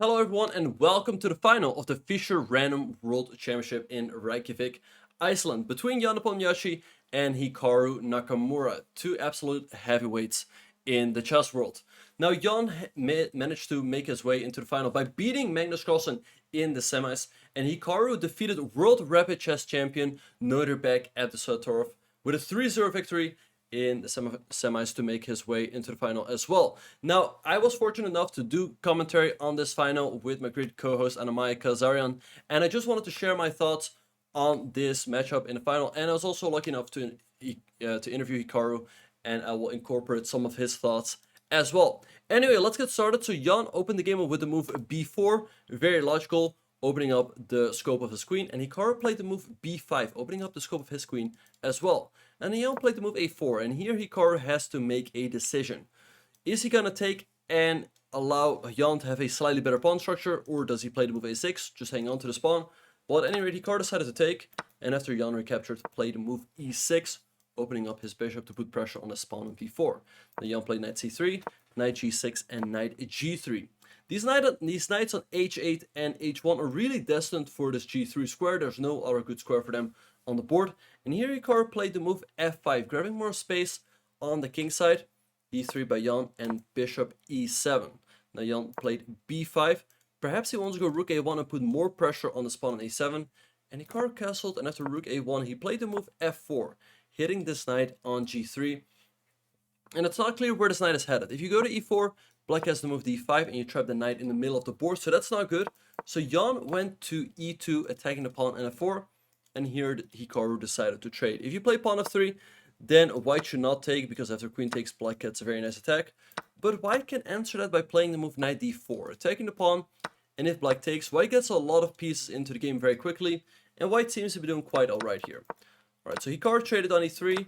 Hello everyone and welcome to the final of the Fischer Random World Championship in Reykjavik, Iceland, between Ian Nepomniachtchi and Hikaru Nakamura, two absolute heavyweights in the chess world. Now Jan managed to make his way into the final by beating Magnus Carlsen in the semis, and Hikaru defeated World Rapid Chess Champion Nodirbek Abdusattorov with a 3-0 victory in the semis to make his way into the final as well. Now, I was fortunate enough to do commentary on this final with my great co-host Anamaya, and I just wanted to share my thoughts on this matchup in the final. And I was also lucky enough to interview Hikaru, and I will incorporate some of his thoughts as well. Anyway, let's get started. So Jan opened the game with the move b4, very logical, opening up the scope of his queen, and Hikaru played the move b5, opening up the scope of his queen as well. And Jan played the move a4, and here Hikaru has to make a decision. Is he gonna take and allow Jan to have a slightly better pawn structure, or does he play the move a6, just hang on to the pawn? Well, at any rate, Hikaru decided to take, and after Jan recaptured, played the move e6, opening up his bishop to put pressure on his pawn on b4. Then Jan played knight c3, knight g6, and knight g3. These knights on h8 and h1 are really destined for this g3 square. There's no other good square for them on the board. And here Hikaru played the move f5, grabbing more space on the king side. e3 by Jan and bishop e7. Now Jan played b5. Perhaps he wants to go rook a1 and put more pressure on the pawn on a7. And Hikaru castled, and after rook a1 he played the move f4, hitting this knight on g3. And it's not clear where this knight is headed. If you go to e4, Black has the move d5 and you trap the knight in the middle of the board, so that's not good. So Jan went to e2, attacking the pawn and f4, and here Hikaru decided to trade. If you play pawn f3, then white should not take, because after queen takes, black gets a very nice attack. But white can answer that by playing the move knight d4, attacking the pawn, and if black takes, white gets a lot of pieces into the game very quickly, and white seems to be doing quite alright here. Alright, so Hikaru traded on e3,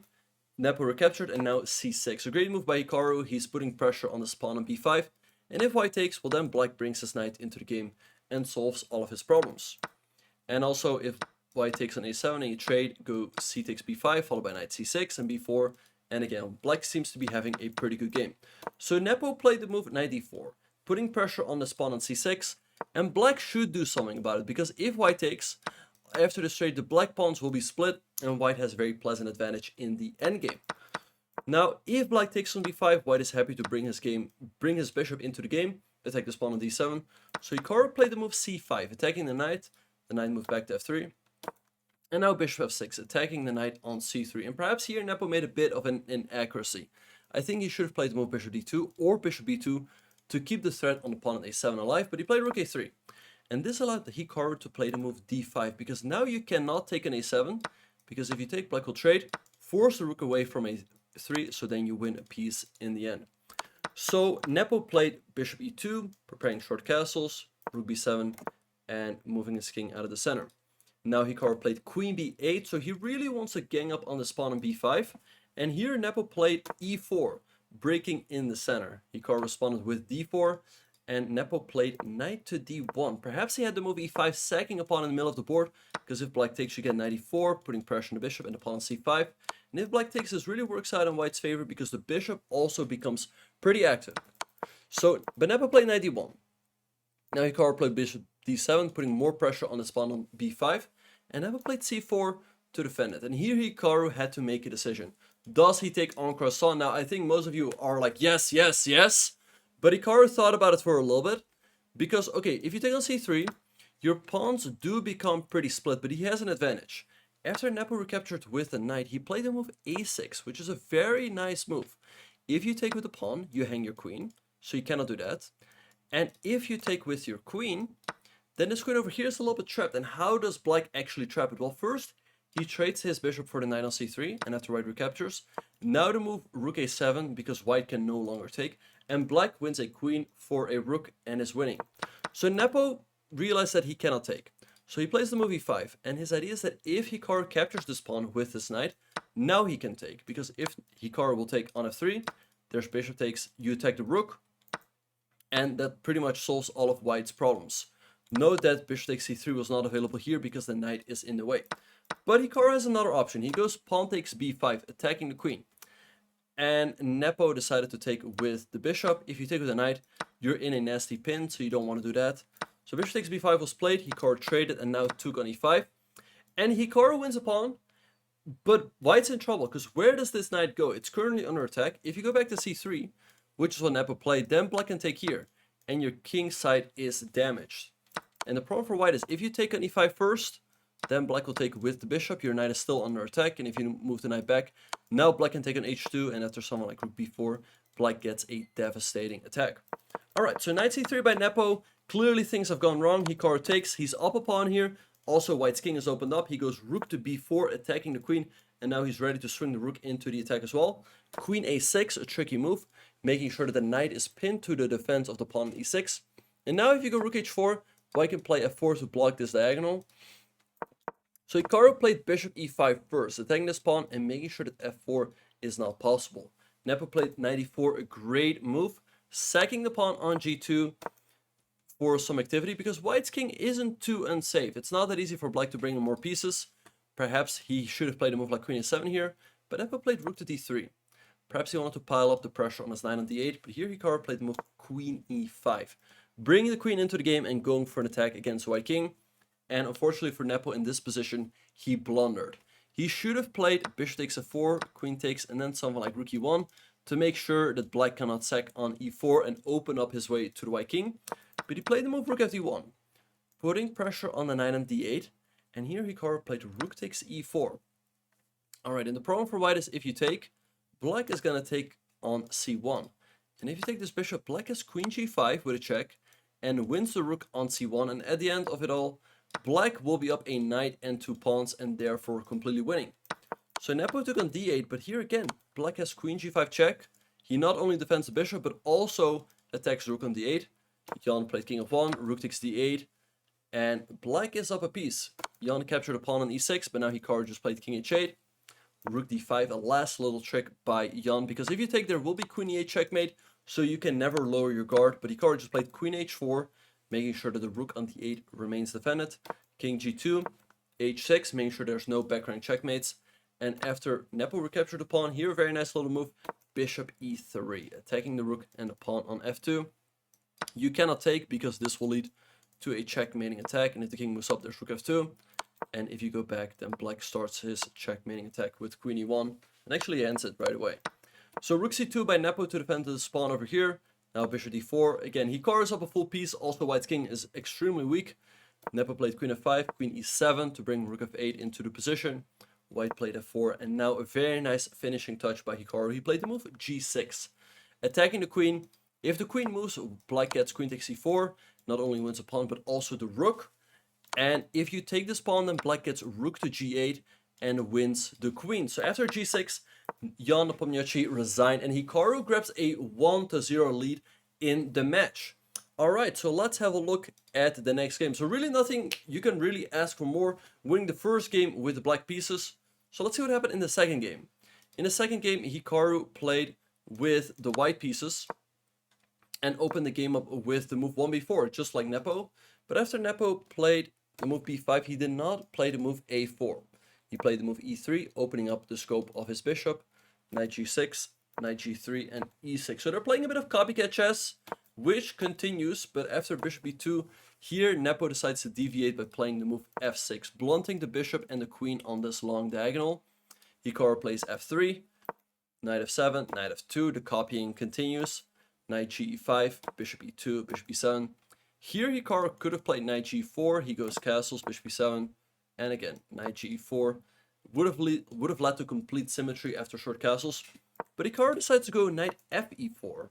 Nepo recaptured, and now c6. A great move by Hikaru. He's putting pressure on the pawn on b5, and if white takes, well then black brings his knight into the game and solves all of his problems. And also, if white takes on a7 and you trade, go c takes b5, followed by knight c6 and b4, and again, black seems to be having a pretty good game. So Nepo played the move knight d4, putting pressure on the pawn on c6, and black should do something about it, because if white takes, after this trade, the black pawns will be split, and white has a very pleasant advantage in the endgame. Now, if black takes on b5, white is happy to bring his bishop into the game, attack the pawn on d7. So Hikaru played the move c5, attacking the knight moved back to f3. And now bishop f6, attacking the knight on c3. And perhaps here Nepo made a bit of an inaccuracy. I think he should have played the move bishop d2 or bishop b2 to keep the threat on the pawn on a7 alive, but he played rook a3. And this allowed the Hikaru to play the move d5, because now you cannot take an a7, because if you take, black will trade, force the rook away from a3, so then you win a piece in the end. So Nepo played bishop e2, preparing short castles, rook b7, and moving his king out of the center. Now Hikaru played queen b8, so he really wants to gang up on the pawn on b5, and here Nepo played e4, breaking in the center. Hikaru responded with d4, and Nepo played knight to d1. Perhaps he had the move e5, sacking a pawn in the middle of the board, because if black takes, you get knight e4, putting pressure on the bishop and the pawn on c5. And if black takes, this really works out in white's favor, because the bishop also becomes pretty active. So, but Nepo played knight d1. Now Hikaru played bishop d7, putting more pressure on the pawn on b5. And Nepo played c4 to defend it. And here Hikaru had to make a decision. Does he take en croissant? Now, I think most of you are like, yes, yes, yes. But Hikaru thought about it for a little bit, because, okay, if you take on c3, your pawns do become pretty split, but he has an advantage. After Nepo recaptured with the knight, he played the move a6, which is a very nice move. If you take with the pawn, you hang your queen, so you cannot do that. And if you take with your queen, then this queen over here is a little bit trapped. And how does black actually trap it? Well, first, he trades his bishop for the knight on c3, and after white recaptures. Now to move rook a7, because white can no longer take, and black wins a queen for a rook and is winning. So Nepo realized that he cannot take. So he plays the move e5, and his idea is that if Hikaru captures this pawn with this knight, now he can take, because if Hikaru will take on f3, there's bishop takes, you attack the rook, and that pretty much solves all of white's problems. Note that bishop takes c3 was not available here because the knight is in the way. But Hikaru has another option. He goes pawn takes b5, attacking the queen. and Nepo decided to take with the bishop. If you take with the knight, you're in a nasty pin, so you don't want to do that. So bishop takes b5 was played, Hikaru traded and now took on e5. And Hikaru wins a pawn, but white's in trouble, because where does this knight go? It's currently under attack. If you go back to c3, which is what Nepo played, then black can take here, and your king side is damaged. And the problem for white is, if you take on e5 first, then black will take with the bishop, your knight is still under attack, and if you move the knight back, now black can take on h2, and after someone like rook b4, black gets a devastating attack. Alright, so knight c3 by Nepo, clearly things have gone wrong. Hikaru takes, he's up a pawn here, also white's king is opened up, he goes rook to b4, attacking the queen, and now he's ready to swing the rook into the attack as well. Queen a6, a tricky move, making sure that the knight is pinned to the defense of the pawn on e6. And now if you go rook h4, white can play f4 to block this diagonal. So Hikaru played bishop e5 first, attacking this pawn and making sure that f4 is not possible. Nepo played knight e4, a great move, sacking the pawn on g2 for some activity, because white's king isn't too unsafe. It's not that easy for black to bring in more pieces. Perhaps he should have played a move like queen a7 here, but Nepo played rook to d3. Perhaps he wanted to pile up the pressure on his knight on d8, but here Hikaru played the move queen e5, bringing the queen into the game and going for an attack against white king. And unfortunately for Nepo in this position, he blundered. He should have played bishop takes f4, queen takes, and then something like rook e1 to make sure that black cannot sack on e4 and open up his way to the white king. But he played the move rook fd1, putting pressure on the knight on d8, and here Hikaru played rook takes e4. Alright, and the problem for white is if you take, black is going to take on c1. And if you take this bishop, black has queen g5 with a check and wins the rook on c1, and at the end of it all, black will be up a knight and 2 pawns and therefore completely winning. So Nepo took on d8, but here again, black has queen g5 check. He not only defends the bishop, but also attacks rook on d8. Jan played king of 1, rook takes d8, and black is up a piece. Jan captured a pawn on e6, but now Hikaru just played king h8. Rook d5, a last little trick by Jan, because if you take, there will be queen e8 checkmate, so you can never lower your guard. But Hikaru just played queen h4, making sure that the rook on d8 remains defended. King g2, h6, making sure there's no backrank checkmates. And after Nepo recaptured the pawn, here a very nice little move, bishop e3, attacking the rook and the pawn on f2. You cannot take, because this will lead to a checkmating attack, and if the king moves up, there's rook f2. And if you go back, then black starts his checkmating attack with queen e1, and actually ends it right away. So rook c2 by Nepo to defend the pawn over here. Now bishop d4. Again, Hikaru is up a full piece. Also, white's king is extremely weak. Nepo played queen f5, queen e7 to bring rook f8 into the position. White played f4, and now a very nice finishing touch by Hikaru. He played the move g6, attacking the queen. If the queen moves, black gets queen takes c4. Not only wins a pawn, but also the rook. And if you take this pawn, then black gets rook to g8 and wins the queen. So after g6, Ian Nepomniachtchi resigned, and Hikaru grabs a 1-0 lead in the match. Alright, so let's have a look at the next game. So really nothing you can really ask for more. Winning the first game with the black pieces. So let's see what happened in the second game. In the second game, Hikaru played with the white pieces and opened the game up with the move 1b4, just like Nepo. But after Nepo played the move b5, he did not play the move a4. He played the move e3, opening up the scope of his bishop, knight g6, knight g3, and e6. So they're playing a bit of copycat chess, which continues, but after bishop e2, here Nepo decides to deviate by playing the move f6, blunting the bishop and the queen on this long diagonal. Hikaru plays f3, knight f7, knight f2, the copying continues, knight ge5, bishop e2, bishop e7. Here Hikaru could have played knight g4, he goes castles, bishop e7, and again, knight g4 would have led to complete symmetry after short castles, but Hikaru decides to go knight fe4.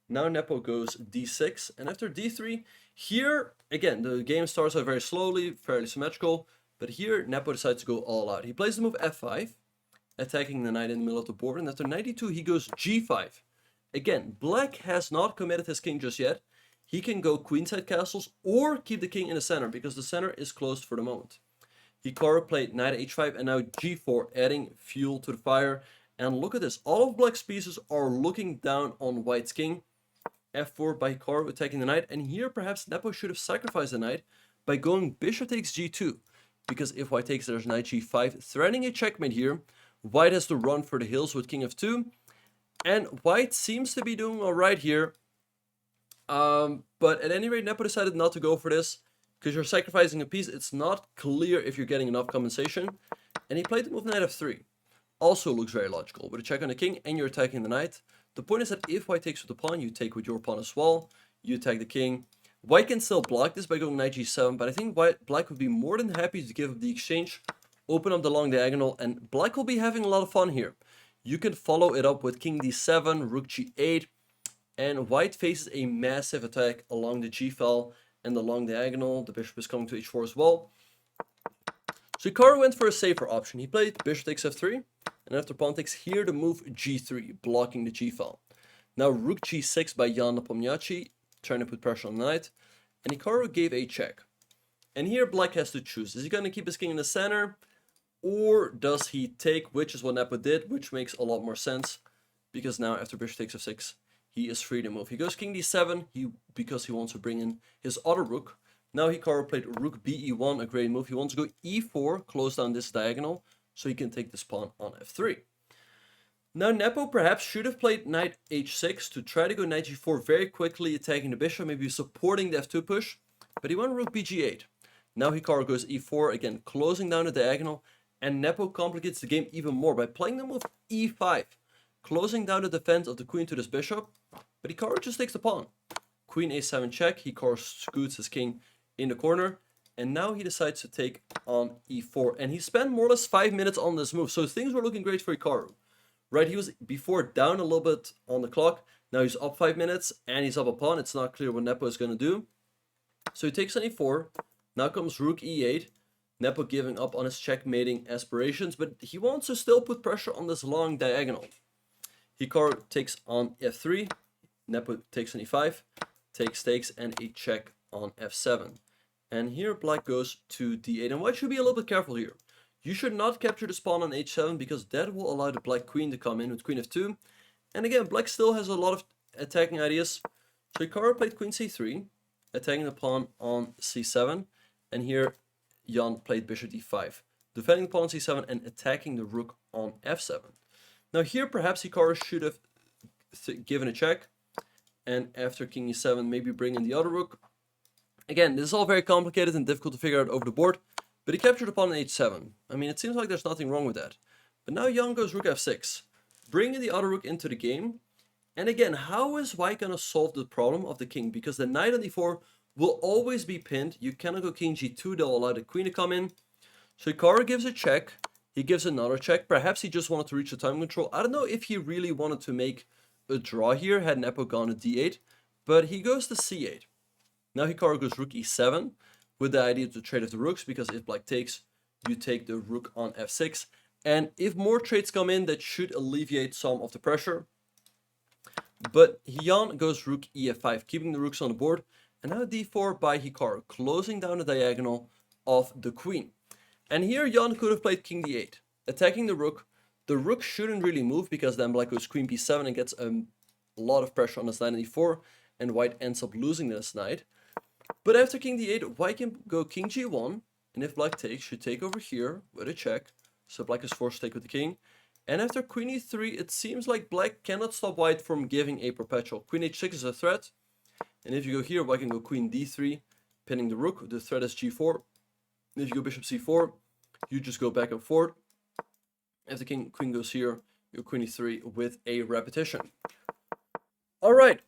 Now Nepo goes d6, and after d3, here, again, the game starts out very slowly, fairly symmetrical, but here Nepo decides to go all out. He plays the move f5, attacking the knight in the middle of the board, and after knight e2, he goes g5. Again, black has not committed his king just yet. He can go queenside castles or keep the king in the center, because the center is closed for the moment. Hikaru played knight h5 and now g4, adding fuel to the fire. And look at this, all of black's pieces are looking down on white's king. f4 by Hikaru attacking the knight, and here perhaps Nepo should have sacrificed the knight by going bishop takes g2, because if white takes, there's knight g5, threatening a checkmate here. White has to run for the hills with king f2, And white seems to be doing alright here. But at any rate, Nepo decided not to go for this, because you're sacrificing a piece. It's not clear if you're getting enough compensation. And he played the move knight f3. Also looks very logical. With a check on the king, and you're attacking the knight. The point is that if white takes with the pawn, you take with your pawn as well. You attack the king. White can still block this by going knight g7, but I think black would be more than happy to give up the exchange, open up the long diagonal, and black will be having a lot of fun here. You can follow it up with king d7, rook g8, and white faces a massive attack along the g-file and the long diagonal. The bishop is coming to h4 as well. So Hikaru went for a safer option. He played bishop takes f3, and after pawn takes here, the move g3, blocking the g-file. Now rook g6 by Ian Nepomniachtchi, trying to put pressure on the knight, and Hikaru gave a check. And here black has to choose. Is he going to keep his king in the center, or does he take, which is what Nepo did, which makes a lot more sense, because now after bishop takes f6, he is free to move. He goes king d7 because he wants to bring in his other rook. Now Hikaru played rook be1, a great move. He wants to go e4, close down this diagonal, so he can take this pawn on f3. Now Nepo perhaps should have played knight h6 to try to go knight g4 very quickly, attacking the bishop, maybe supporting the f2 push, but he went rook bg8. Now Hikaru goes e4, again closing down the diagonal, and Nepo complicates the game even more by playing the move e5, closing down the defense of the queen to this bishop, but Hikaru just takes the pawn. Queen a7 check, Hikaru scoots his king in the corner, and now he decides to take on e4, and he spent more or less 5 minutes on this move, so things were looking great for Hikaru. Right, he was before down a little bit on the clock, now he's up 5 minutes, and he's up a pawn. It's not clear what Nepo is going to do. So he takes on e4, now comes rook e8, Nepo giving up on his checkmating aspirations, but he wants to still put pressure on this long diagonal. Hikaru takes on f3, Nepo takes on e5, takes, and a check on f7. And here black goes to d8, and white should be a little bit careful here. You should not capture this pawn on h7, because that will allow the black queen to come in with queen f2. And again, black still has a lot of attacking ideas. So Hikaru played queen c3, attacking the pawn on c7. And here Jan played bishop d5, defending the pawn on c7 and attacking the rook on f7. Now here perhaps Hikaru should have given a check, and after king e7 maybe bring in the other rook. Again, this is all very complicated and difficult to figure out over the board, but he captured the pawn on h7. I mean, it seems like there's nothing wrong with that. But now Jan goes rook f6, bringing the other rook into the game. And again, how is white going to solve the problem of the king? Because the knight on d4 will always be pinned. You cannot go king g2, they'll allow the queen to come in. So Hikaru gives a check, he gives another check. Perhaps he just wanted to reach the time control. I don't know if he really wanted to make a draw here, had Nepo gone to d8, but he goes to c8. Now Hikaru goes rook e7 with the idea to trade off the rooks, because if black takes, you take the rook on f6. And if more trades come in, that should alleviate some of the pressure. But Jan goes rook ef5, keeping the rooks on the board. And now d4 by Hikaru, closing down the diagonal of the queen. And here Jan could have played king d8, attacking the rook. The rook shouldn't really move, because then black goes queen b7 and gets a lot of pressure on his knight on d4, and white ends up losing this knight. But after king d8, white can go king g1, and if black takes, you take over here with a check. So black is forced to take with the king. And after queen e3, it seems like black cannot stop white from giving a perpetual. Queen h6 is a threat. And if you go here, white can go queen d3, pinning the rook. The threat is g4. And if you go bishop c4, you just go back and forth. If the queen goes here, you go queen e3 with a repetition. Alright,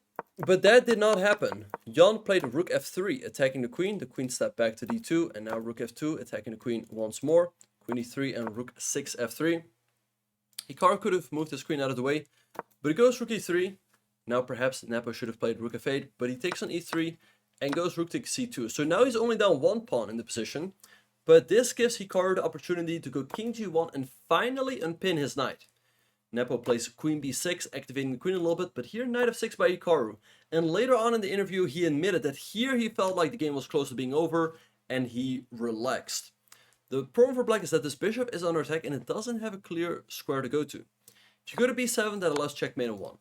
but that did not happen. Jan played rook f3, attacking the queen. The queen stepped back to d2, and now rook f2, attacking the queen once more. Queen e3 and rook 6 f3. Hikaru could have moved his queen out of the way, but he goes rook e3. Now perhaps Nepo should have played rook f8, but he takes on e3 and goes rook takes c2. So now he's only down one pawn in the position, but this gives Hikaru the opportunity to go king g1 and finally unpin his knight. Nepo plays queen b6, activating the queen a little bit, but here knight f6 by Hikaru. And later on in the interview, he admitted that here he felt like the game was close to being over, and he relaxed. The problem for black is that this bishop is under attack, and it doesn't have a clear square to go to. If you go to b7, that allows checkmate on 1.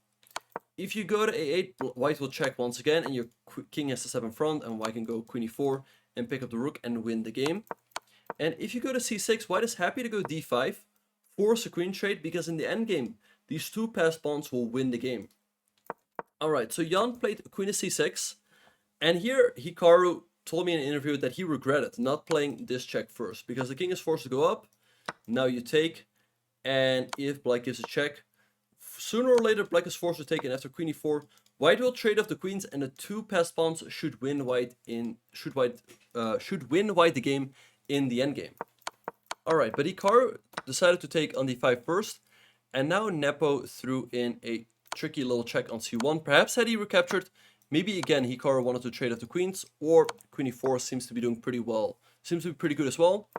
If you go to a8, white will check once again, and your king has to step in front, and white can go queen e4 and pick up the rook and win the game. And if you go to c6, white is happy to go d5, force a queen trade, because in the endgame, these two passed pawns will win the game. Alright, so Jan played queen to c6, and here Hikaru told me in an interview that he regretted not playing this check first, because the king is forced to go up, now you take, and if black gives a check, sooner or later black is forced to take, and after queen e4, white will trade off the queens, and the two passed pawns should win white the game in the endgame. Alright, but Hikaru decided to take on d5 first, and now Nepo threw in a tricky little check on c1. Perhaps had he recaptured, maybe again Hikaru wanted to trade off the queens, or queen e4 seems to be doing pretty well. Seems to be pretty good as well.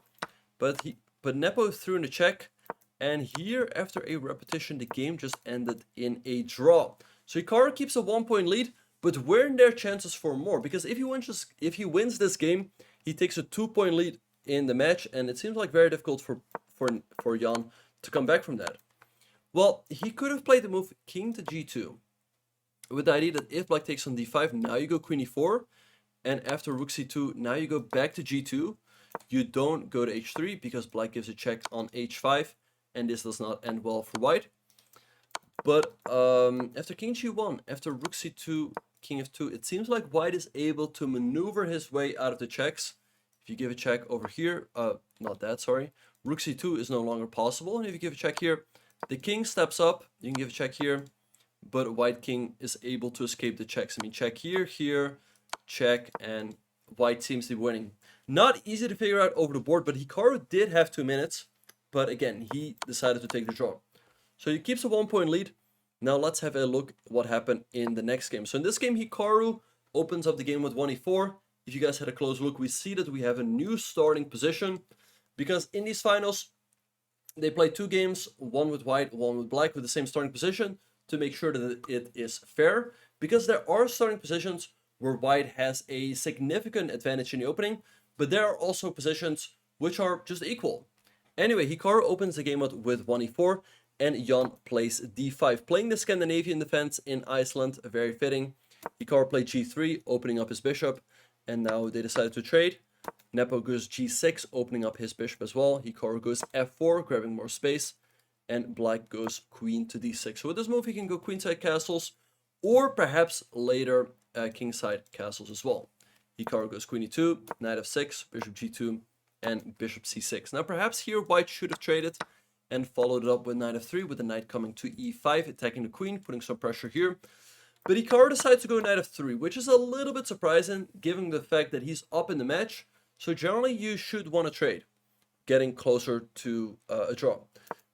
But Nepo threw in a check, and here after a repetition the game just ended in a draw. So Hikaru keeps a 1-point lead, but weren't there chances for more? Because if he wins this game, he takes a 2-point lead in the match, and it seems like very difficult for Jan to come back from that. Well, he could have played the move king to g2, with the idea that if black takes on d5, now you go queen e4, and after rook c2, now you go back to g2. You don't go to h3 because black gives a check on h5, and this does not end well for white. But after king g1, after rook c2, king f2, it seems like white is able to maneuver his way out of the checks. If you give a check over here, not that, sorry, rook c2 is no longer possible, and if you give a check here, the king steps up, you can give a check here, but white king is able to escape the checks. I mean, check here, here, check, and white seems to be winning. Not easy to figure out over the board, but Hikaru did have 2 minutes, but again, he decided to take the draw. So he keeps a 1-point lead. Now let's have a look at what happened in the next game. So in this game, Hikaru opens up the game with 1e4. If you guys had a close look, we see that we have a new starting position, because in these finals, they play 2 games, one with white, one with black, with the same starting position to make sure that it is fair, because there are starting positions where white has a significant advantage in the opening, but there are also positions which are just equal. Anyway, Hikaru opens the game out with 1e4, and Jan plays d5, playing the Scandinavian defense in Iceland, very fitting. Hikaru played g3, opening up his bishop, and now they decided to trade. Nepo goes g6, opening up his bishop as well. Hikaru goes f4, grabbing more space. And black goes queen to d6. So with this move, he can go queenside castles, or perhaps later kingside castles as well. Hikaru goes queen e2, knight f6, bishop g2, and bishop c6. Now perhaps here white should have traded and followed it up with knight f3, with the knight coming to e5, attacking the queen, putting some pressure here. But Hikaru decides to go knight f3, which is a little bit surprising, given the fact that he's up in the match. So generally, you should want to trade, getting closer to a draw.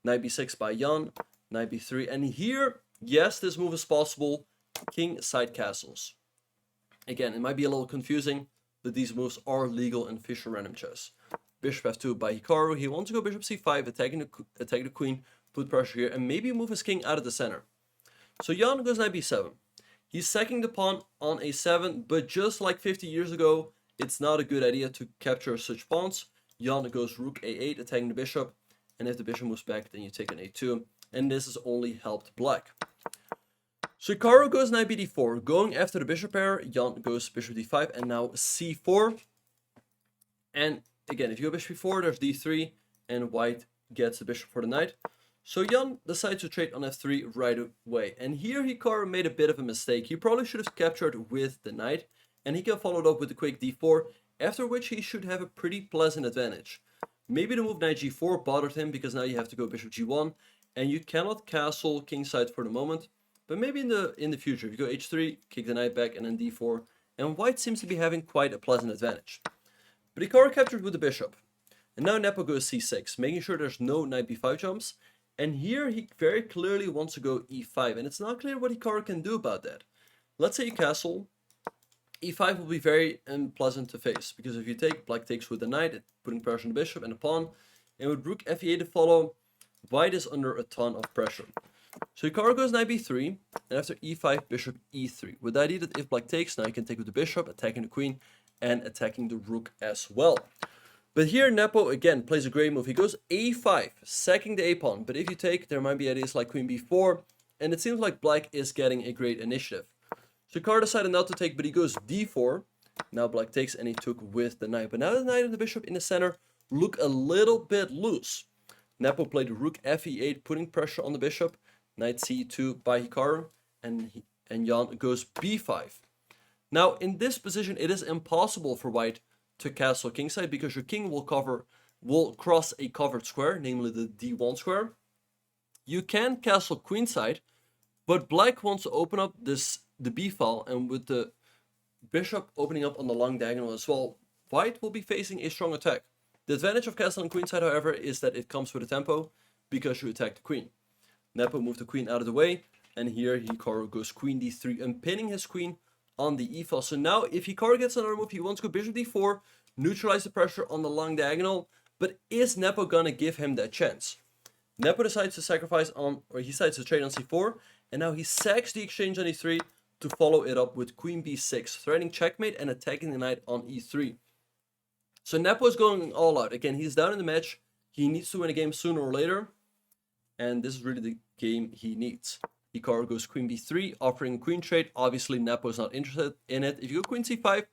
Knight b6 by Jan, knight b3, and here, yes, this move is possible, king side castles. Again, it might be a little confusing, but these moves are legal in Fischer random chess. Bishop f2 by Hikaru, he wants to go bishop c5, attacking the queen, put pressure here, and maybe move his king out of the center. So Jan goes knight b7. He's sacking the pawn on a7, but just like 50 years ago, it's not a good idea to capture such pawns. Jan goes rook a8, attacking the bishop, and if the bishop moves back, then you take an a2, and this has only helped black. So Hikaru goes knight bd4, going after the bishop pair. Jan goes bishop d5, and now c4. And again, if you go bishop b4, there's d3, and white gets the bishop for the knight. So Jan decides to trade on f3 right away, and here Hikaru made a bit of a mistake. He probably should have captured with the knight, and he can follow it up with a quick d4, after which he should have a pretty pleasant advantage. Maybe the move knight g4 bothered him, because now you have to go bishop g1, and you cannot castle kingside for the moment. But maybe in the future, if you go h3, kick the knight back, and then d4, and white seems to be having quite a pleasant advantage. But Hikaru captured with the bishop, and now Nepo goes c6, making sure there's no knight b5 jumps. And here he very clearly wants to go e5, and it's not clear what Hikaru can do about that. Let's say you castle, e5 will be very unpleasant to face, because if you take, black takes with the knight, putting pressure on the bishop and the pawn, and with rook f8 to follow, white is under a ton of pressure. So Hikaru goes knight b3, and after e5, bishop e3, with the idea that if black takes, now you can take with the bishop, attacking the queen, and attacking the rook as well. But here Nepo again plays a great move. He goes a5, sacking the a-pawn. But if you take, there might be ideas like queen b4, and it seems like black is getting a great initiative. So Hikaru decided not to take, but he goes d4. Now black takes, and he took with the knight. But now the knight and the bishop in the center look a little bit loose. Nepo played rook fe8, putting pressure on the bishop. Knight c2 by Hikaru, and Jan goes b5. Now, in this position, it is impossible for white to castle kingside because your king will cross a covered square, namely the d1 square. You can castle queenside, but black wants to open up the b file, and with the bishop opening up on the long diagonal as well, white will be facing a strong attack. The advantage of castling queenside, however, is that it comes with a tempo because you attack the queen. Nepo moved the queen out of the way, and here Hikaru goes queen d3 and pinning his queen on the e file. So now if Hikaru gets another move, he wants to go bishop d4, neutralize the pressure on the long diagonal, but is Nepo gonna give him that chance? Nepo decides to he decides to trade on c4, and now he sacks the exchange on e3 to follow it up with queen b6, threatening checkmate and attacking the knight on e3. So Nepo is going all out. Again, he's down in the match. He needs to win a game sooner or later, and this is really the game he needs. Hikaru goes queen b3, offering a queen trade. Obviously, Nepo is not interested in it. If you go queen c5,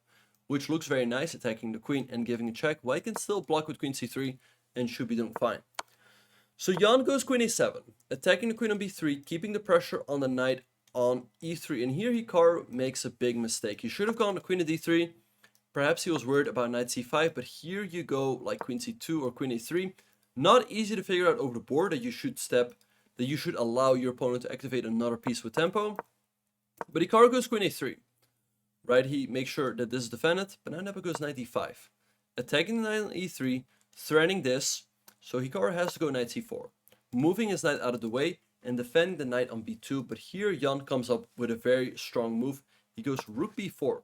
which looks very nice, attacking the queen and giving a check, white can still block with queen c3 and should be doing fine. So Jan goes queen a7, attacking the queen on b3, keeping the pressure on the knight on e3. And here Hikaru makes a big mistake. He should have gone to queen to d3. Perhaps he was worried about knight c5, but here you go like queen c2 or queen a3. Not easy to figure out over the board that you should allow your opponent to activate another piece with tempo. But Hikaru goes queen a3. Right, he makes sure that this is defended, but now Nepo goes knight d5. Attacking the knight on e3, threatening this, so Hikaru has to go knight c4. Moving his knight out of the way and defending the knight on b2, but here Jan comes up with a very strong move. He goes rook b4,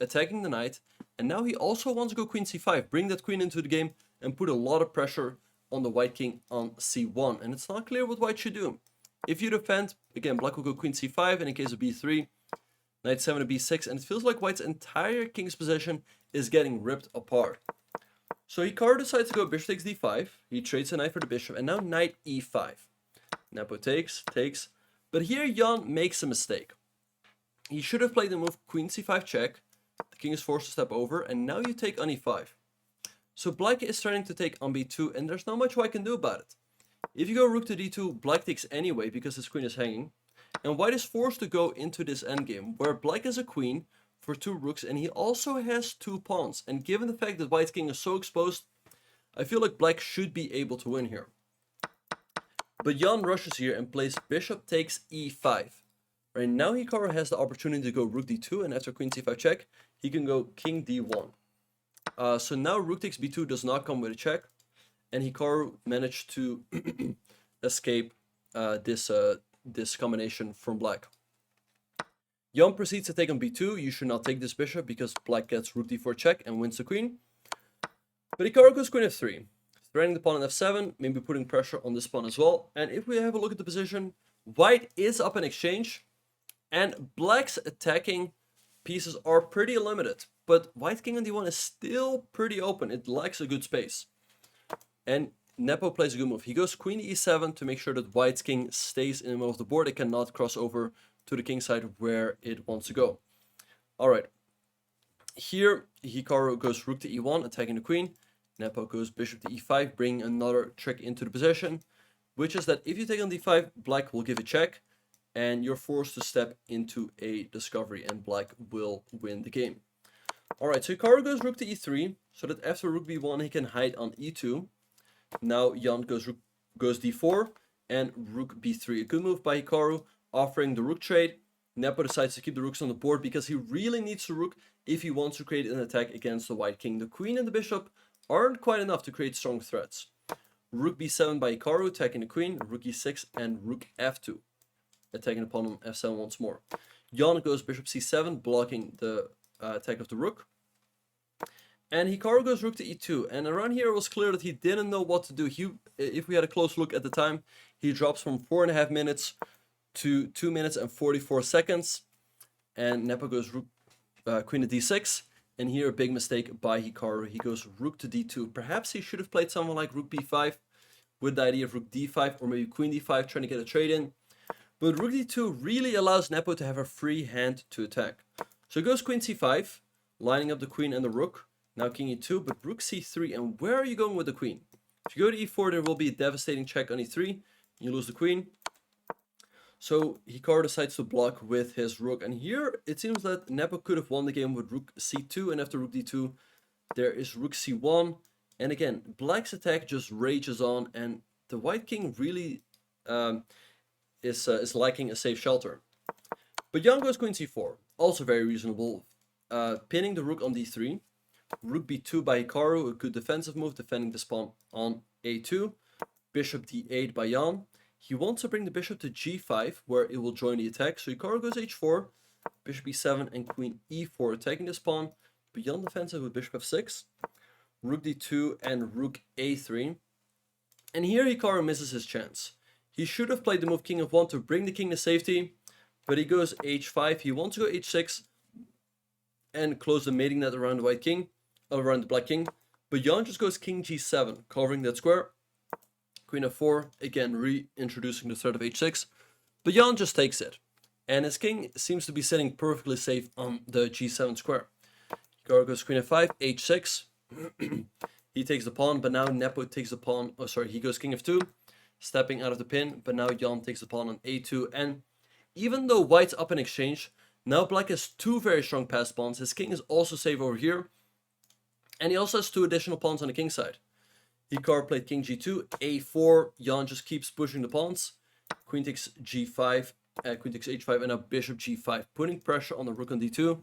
attacking the knight, and now he also wants to go queen c5, bring that queen into the game and put a lot of pressure on the white king on c1, and it's not clear what white should do. If you defend, again, black will go queen c5, and in case of b3, knight 7 to b6, and it feels like white's entire king's position is getting ripped apart. So Hikaru decides to go bishop takes d5, he trades a knight for the bishop, and now knight e5. Nepo takes, but here Jan makes a mistake. He should have played the move queen c5 check, the king is forced to step over, and now you take on e5. So black is starting to take on b2, and there's not much white can do about it. If you go rook to d2, black takes anyway because his queen is hanging, and white is forced to go into this endgame, where black has a queen for 2 rooks, and he also has 2 pawns. And given the fact that white's king is so exposed, I feel like black should be able to win here. But Jan rushes here and plays bishop takes e5. Right now Hikaru has the opportunity to go rook d2, and after queen c5 check, he can go king d1. So now rook takes b2 does not come with a check, and Hikaru managed to escape this combination from black. Jan proceeds to take on b2. You should not take this bishop because black gets rook d4 check and wins the queen. But Hikaru goes queen f3, threatening the pawn on f7, maybe putting pressure on this pawn as well. And if we have a look at the position, white is up in exchange, and black's attacking pieces are pretty limited. But white king on d1 is still pretty open. It lacks a good space. And Nepo plays a good move. He goes queen e7 to make sure that white's king stays in the middle of the board. It cannot cross over to the king side where it wants to go. Alright. Here, Hikaru goes rook to e1, attacking the queen. Nepo goes bishop to e5, bringing another trick into the position, which is that if you take on d5, black will give a check, and you're forced to step into a discovery, and black will win the game. Alright, so Hikaru goes rook to e3, so that after rook b1, he can hide on e2. Now Jan goes d4 and rook b3. A good move by Hikaru, offering the rook trade. Nepo decides to keep the rooks on the board because he really needs the rook if he wants to create an attack against the white king. The queen and the bishop aren't quite enough to create strong threats. Rook b7 by Hikaru, attacking the queen, rook e6, and rook f2, attacking the pawn on f7 once more. Jan goes bishop c7, blocking the attack of the rook. And Hikaru goes rook to e2, and around here it was clear that he didn't know what to do. If we had a close look at the time, he drops from 4.5 minutes to 2 minutes and 44 seconds. And Nepo goes queen to d6, and here a big mistake by Hikaru. He goes rook to d2. Perhaps he should have played someone like rook b5 with the idea of rook d5 or maybe queen d5 trying to get a trade in. But rook d2 really allows Nepo to have a free hand to attack. So he goes queen c5, lining up the queen and the rook. Now king e2, but rook c3, and where are you going with the queen? If you go to e4, there will be a devastating check on e3. You lose the queen. So Hikaru decides to block with his rook, and here it seems that Nepo could have won the game with rook c2, and after rook d2 there is rook c1, and again black's attack just rages on, and the white king really is lacking a safe shelter. But Jan goes queen c4, also very reasonable, pinning the rook on d3, rook b2 by Hikaru, a good defensive move, defending the pawn on a2, bishop d8 by Jan. He wants to bring the bishop to g5, where it will join the attack, so Hikaru goes h4, bishop e7 and queen e4 attacking this pawn, but Jan defensive with bishop f6, rook d2 and rook a3. And here Hikaru misses his chance. He should have played the move king f1 to bring the king to safety, but he goes h5, he wants to go h6 and close the mating net around the white king, around the black king, but Jan just goes king g7, covering that square. Queen f4, again reintroducing the threat of h6, but Jan just takes it. And his king seems to be sitting perfectly safe on the g7 square. Hikaru goes queen f5, h6. He takes the pawn, but now Nepo takes the pawn, oh sorry, he goes king f2, stepping out of the pin, but now Jan takes the pawn on a2, and even though white's up in exchange, now black has two very strong passed pawns. His king is also safe over here, and he also has two additional pawns on the king side. Hikaru played king g2, a4, Jan just keeps pushing the pawns, queen takes g5, queen takes h5, and now bishop g5, putting pressure on the rook on d2,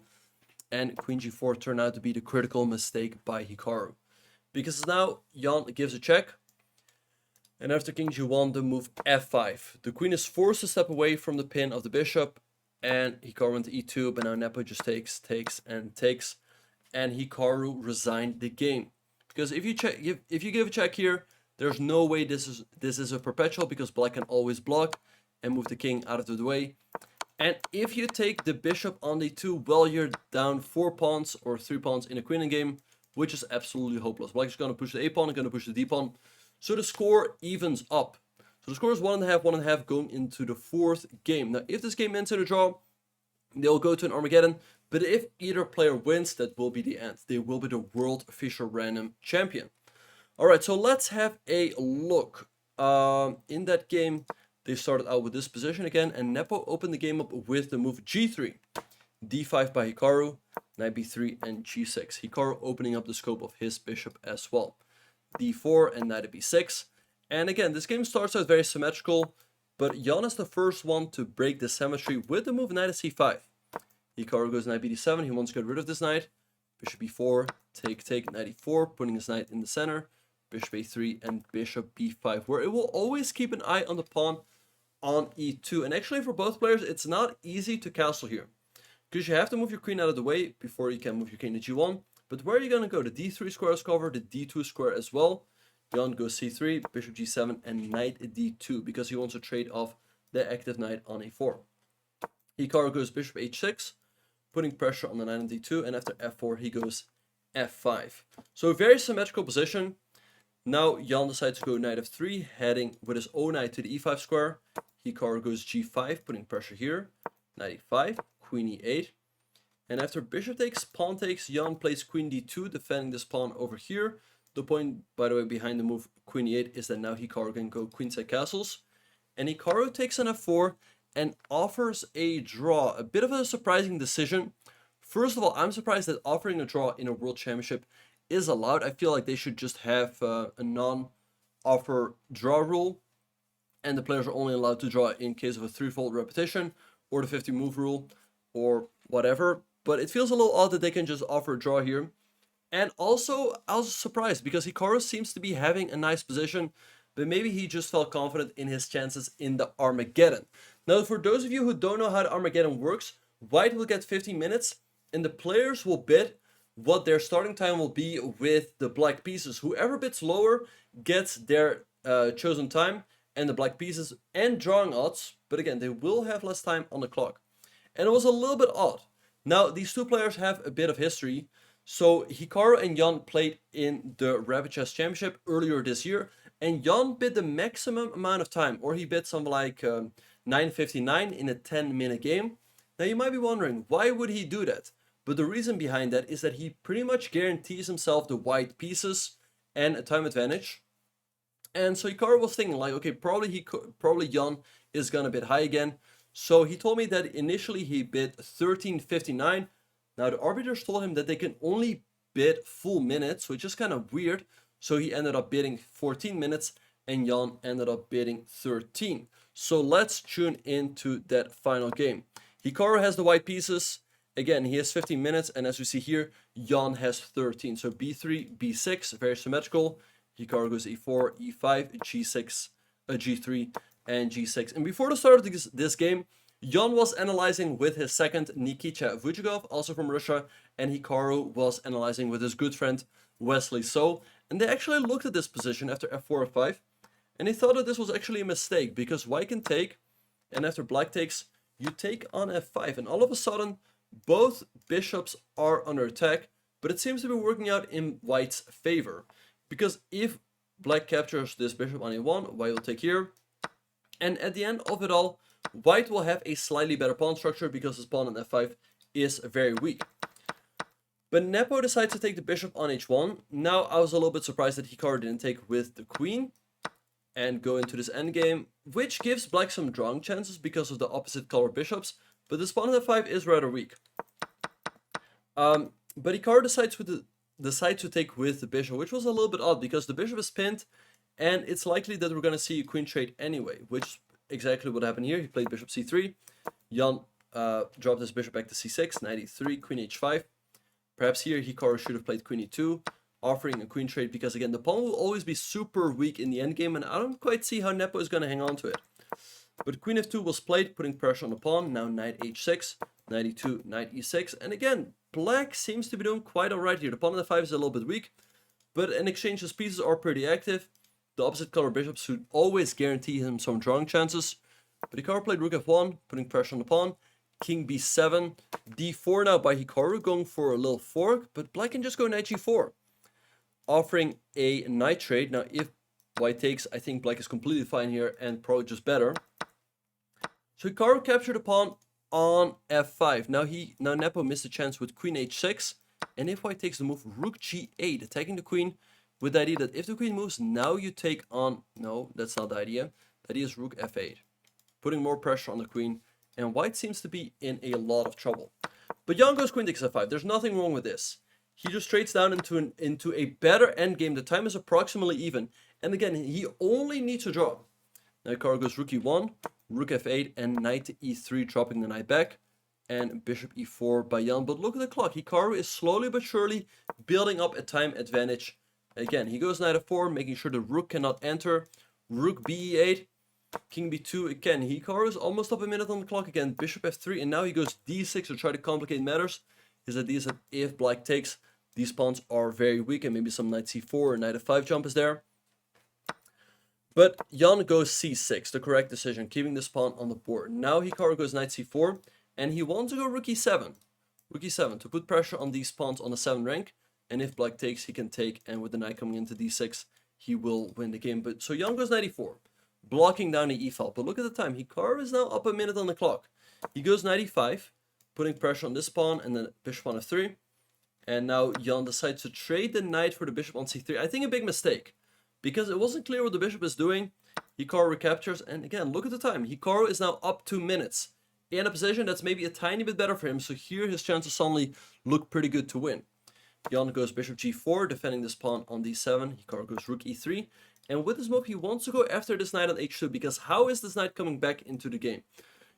and queen g4 turned out to be the critical mistake by Hikaru. Because now Jan gives a check, and after king g1, the move f5. The queen is forced to step away from the pin of the bishop, and Hikaru went to e2, but now Nepo just takes, and Hikaru resigned the game. Because if you give a check here, there's no way this is a perpetual, because black can always block and move the king out of the way. And if you take the bishop on d2, well, you're down 4 pawns or 3 pawns in a queen game, which is absolutely hopeless. Black is going to push the a pawn and going to push the d pawn. So the score evens up. So the score is 1.5, 1.5 going into the 4th game. Now, if this game ends in a draw, they'll go to an Armageddon. But if either player wins, that will be the end. They will be the World Fischer Random Champion. Alright, so let's have a look. In that game, they started out with this position again, and Nepo opened the game up with the move g3. d5 by Hikaru, knight b3 and g6. Hikaru opening up the scope of his bishop as well. d4 and knight b6. And again, this game starts out very symmetrical, but Jan is the first one to break the symmetry with the move knight at c5. Hikaru goes knight bd7, he wants to get rid of this knight. Bishop b4, take, knight e4, putting his knight in the center. Bishop a3 and bishop b5, where it will always keep an eye on the pawn on e2. And actually for both players, it's not easy to castle here, because you have to move your queen out of the way before you can move your king to g1. But where are you going to go? The d3 square is covered, the d2 square as well. Jan goes c3, bishop g7 and knight d2, because he wants to trade off the active knight on a4. Hikaru goes bishop h6, putting pressure on the knight on d2, and after f4 he goes f5. So a very symmetrical position. Now Jan decides to go knight f3, heading with his own knight to the e5 square. Hikaru goes g5, putting pressure here. Knight e5, queen e8. And after bishop takes, pawn takes, Jan plays queen d2, defending this pawn over here. The point, by the way, behind the move queen e8 is that now Hikaru can go queenside castles. And Hikaru takes an f4 and offers a draw. A bit of a surprising decision. First of all, I'm surprised that offering a draw in a World Championship is allowed. I feel like they should just have a non-offer draw rule, and the players are only allowed to draw in case of a threefold repetition or the 50 move rule or whatever. But it feels a little odd that they can just offer a draw here. And also, I was surprised because Hikaru seems to be having a nice position, but maybe he just felt confident in his chances in the Armageddon. Now, for those of you who don't know how the Armageddon works, white will get 15 minutes, and the players will bid what their starting time will be with the black pieces. Whoever bids lower gets their chosen time, and the black pieces and drawing odds, but again, they will have less time on the clock. And it was a little bit odd. Now, these two players have a bit of history. So Hikaru and Jan played in the Rapid Chess Championship earlier this year, and Jan bid the maximum amount of time, or he bid something like 9:59 in a 10-minute game. Now you might be wondering, why would he do that? But the reason behind that is that he pretty much guarantees himself the white pieces and a time advantage. And so Hikaru was thinking like, okay, probably Jan is gonna bid high again. So he told me that initially he bid 13.59. Now the arbiters told him that they can only bid full minutes, which is kind of weird. So he ended up bidding 14 minutes and Jan ended up bidding 13. So let's tune into that final game. Hikaru has the white pieces. Again, he has 15 minutes, and as you see here, Jan has 13. So b3, b6, very symmetrical. Hikaru goes e4, e5, g6, g3, and g6. And before the start of this game, Jan was analyzing with his second Nikita Vujigov, also from Russia, and Hikaru was analyzing with his good friend Wesley. And they actually looked at this position after f4, f5, and they thought that this was actually a mistake, because white can take, and after black takes, you take on f5, and all of a sudden, both bishops are under attack, but it seems to be working out in white's favor. Because if black captures this bishop on a1, white will take here. And at the end of it all, white will have a slightly better pawn structure because his pawn on f5 is very weak. But Nepo decides to take the bishop on h1. Now I was a little bit surprised that Hikaru didn't take with the queen and go into this endgame, which gives black some drawing chances because of the opposite color bishops. But this pawn on f5 is rather weak. But Hikaru decides to take with the bishop, which was a little bit odd because the bishop is pinned, and it's likely that we're going to see a queen trade anyway, which is exactly what happened here. He played bishop c3. Jan dropped his bishop back to c6, knight e3, queen h5. Perhaps here Hikaru should have played queen e2, offering a queen trade because, again, the pawn will always be super weak in the endgame, and I don't quite see how Nepo is going to hang on to it. But queen f2 was played, putting pressure on the pawn. Now knight h6, knight e2, knight e6. And again, black seems to be doing quite alright here. The pawn on f5 is a little bit weak, but in exchange his pieces are pretty active. The opposite color bishops should always guarantee him some drawing chances. But Hikaru played rook f1, putting pressure on the pawn. King b7, d4 now by Hikaru, going for a little fork, but black can just go knight g4, offering a knight trade. Now if white takes, I think black is completely fine here and probably just better. So Hikaru captured the pawn on f5. Now Nepo missed a chance with queen h6, and if white takes the move rook g8, attacking the queen with the idea that if the queen moves, now you take on... No, that's not the idea. The idea is rook f8, putting more pressure on the queen, and white seems to be in a lot of trouble. But Jan goes queen takes f5. There's nothing wrong with this. He just trades down into a better endgame. The time is approximately even, and again, he only needs to draw. Now Hikaru goes rook e1, rook f8, and knight to e3, dropping the knight back, and bishop e4 by Jan. But look at the clock. Hikaru is slowly but surely building up a time advantage. Again, he goes knight f4, making sure the rook cannot enter. Rook b8, king b2. Again, Hikaru is almost up a minute on the clock again. Bishop f3, and now he goes d6 to try to complicate matters. His idea is that if black takes, these pawns are very weak, and maybe some knight c4 or knight f5 jump is there. But Jan goes c6, the correct decision, keeping this pawn on the board. Now Hikaru goes knight c4, and he wants to go rook e7. Rook e7 to put pressure on these pawns on the 7th rank. And if black takes, he can take, and with the knight coming into d6, he will win the game. But so Jan goes knight e4, blocking down the e-file. But look at the time. Hikaru is now up a minute on the clock. He goes knight e5, putting pressure on this pawn, and then bishop on f3. And now Jan decides to trade the knight for the bishop on c3. I think a big mistake, because it wasn't clear what the bishop is doing. Hikaru recaptures, and again, look at the time. Hikaru is now up 2 minutes in a position that's maybe a tiny bit better for him. So here his chances suddenly look pretty good to win. Jan goes bishop g4, defending this pawn on d7. Hikaru goes rook e3. And with this move, he wants to go after this knight on h2, because how is this knight coming back into the game?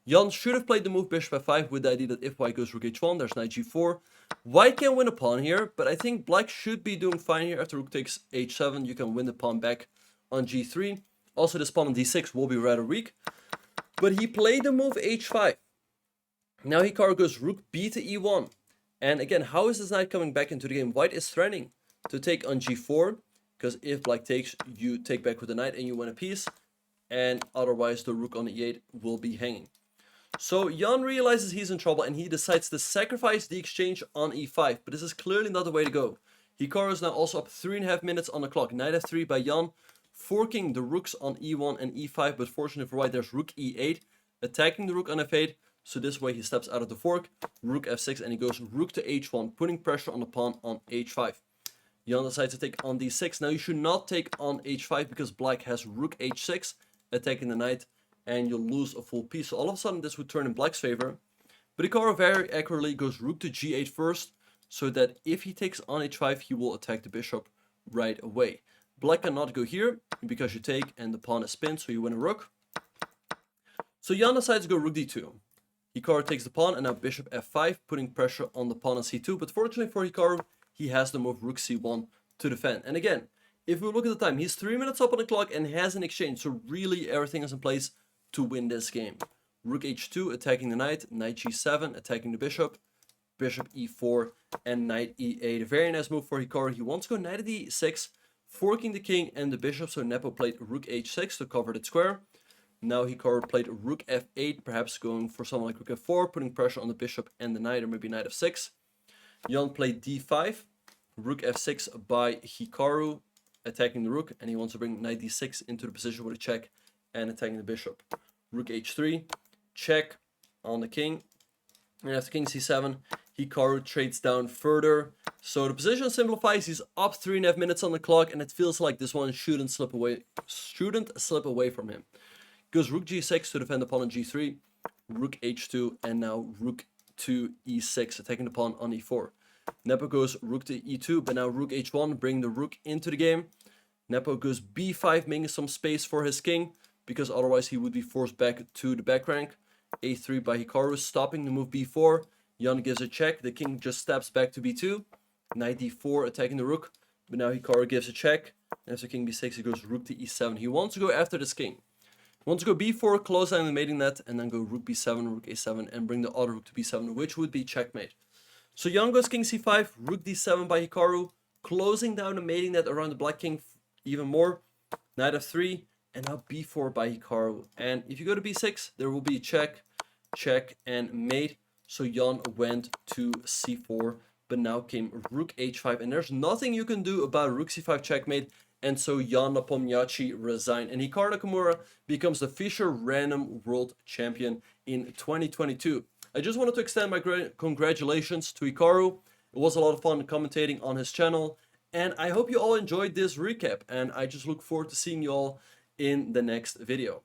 Jan should have played the move bishop f5 with the idea that if white goes rook h1, there's knight g4. White can win a pawn here, but I think black should be doing fine here. After rook takes h7, you can win the pawn back on g3. Also, this pawn on d6 will be rather weak. But he played the move h5. Now Hikaru goes rook b to e1. And again, how is this knight coming back into the game? White is threatening to take on g4, because if black takes, you take back with the knight and you win a piece. And otherwise, the rook on e8 will be hanging. So Jan realizes he's in trouble, and he decides to sacrifice the exchange on e5. But this is clearly not the way to go. Hikaru is now also up 3.5 minutes on the clock. Knight f3 by Jan, forking the rooks on e1 and e5. But fortunately for white, there's rook e8, attacking the rook on f8. So this way he steps out of the fork, rook f6, and he goes rook to h1, putting pressure on the pawn on h5. Jan decides to take on d6. Now you should not take on h5 because black has rook h6, attacking the knight. and you'll lose a full piece. So all of a sudden this would turn in black's favor. But Hikaru very accurately goes rook to g8 first, so that if he takes on h5, he will attack the bishop right away. Black cannot go here, because you take and the pawn is pinned, so you win a rook. So Jan decides to go rook d2. Hikaru takes the pawn, and now bishop f5, putting pressure on the pawn on c2. But fortunately for Hikaru, he has the move rook c1 to defend. And again, if we look at the time, he's 3 minutes up on the clock and has an exchange, so really everything is in place to win this game. Rook h2 attacking the knight, knight g7 attacking the bishop, bishop e4, and knight e8. A very nice move for Hikaru. He wants to go knight at e6, forking the king and the bishop, so Nepo played rook h6 to cover that square. Now Hikaru played rook f8, perhaps going for something like rook f4, putting pressure on the bishop and the knight, or maybe knight f6. Jan played d5, rook f6 by Hikaru, attacking the rook, and he wants to bring knight d6 into the position with a check and attacking the bishop. Rook h3, check on the king, and after king c7, Hikaru trades down further. So the position simplifies. He's up 3.5 minutes on the clock, and it feels like this one shouldn't slip away from him. Goes rook g6 to defend the pawn on g3, rook h2, and now rook to e6, attacking the pawn on e4. Nepo goes rook to e2, but now rook h1, bring the rook into the game. Nepo goes b5, making some space for his king, because otherwise he would be forced back to the back rank. a3 by Hikaru, stopping the move b4. Jan gives a check, the king just steps back to b2. Knight d4, attacking the rook, but now Hikaru gives a check. After king b6, he goes rook to e7. He wants to go after this king. He wants to go b4, close down the mating net, and then go rook b7, rook a7, and bring the other rook to b7, which would be checkmate. So Jan goes king c5, rook d7 by Hikaru, closing down the mating net around the black king even more. Knight f3, and now b4 by Hikaru. And if you go to b6, there will be check, check, and mate. So Jan went to c4, but now came rook h5, and there's nothing you can do about rook c5 checkmate. And so Ian Nepomniachtchi resigned, and Hikaru Nakamura becomes the Fischer Random World Champion in 2022. I just wanted to extend my congratulations to Hikaru. It was a lot of fun commentating on his channel, and I hope you all enjoyed this recap, and I just look forward to seeing you all in the next video.